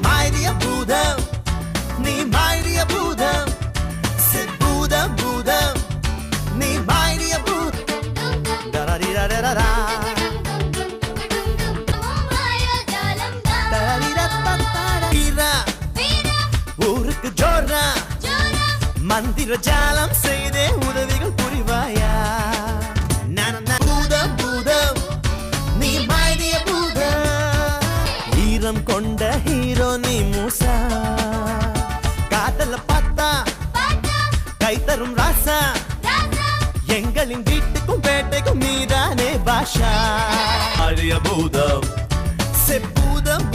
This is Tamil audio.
My dear Buddha, nee my dear Buddha, sit Buddha, Buddha, nee my dear Buddha, da da da da da da. ஊருக்கு ஜோரா மந்திர ஜாலம் செய்தே உதவிகள் புரிவாயா பூதம் பூதம் நீ மைடிய பூதம் வீரம் கொண்ட ஹீரோ நீ மூசா காதல பார்த்தா கை தரும் ராசா எங்களின் வீட்டுக்கும் பேட்டைக்கும் நீதானே பாஷா அழிய பூதம் செ பூதம்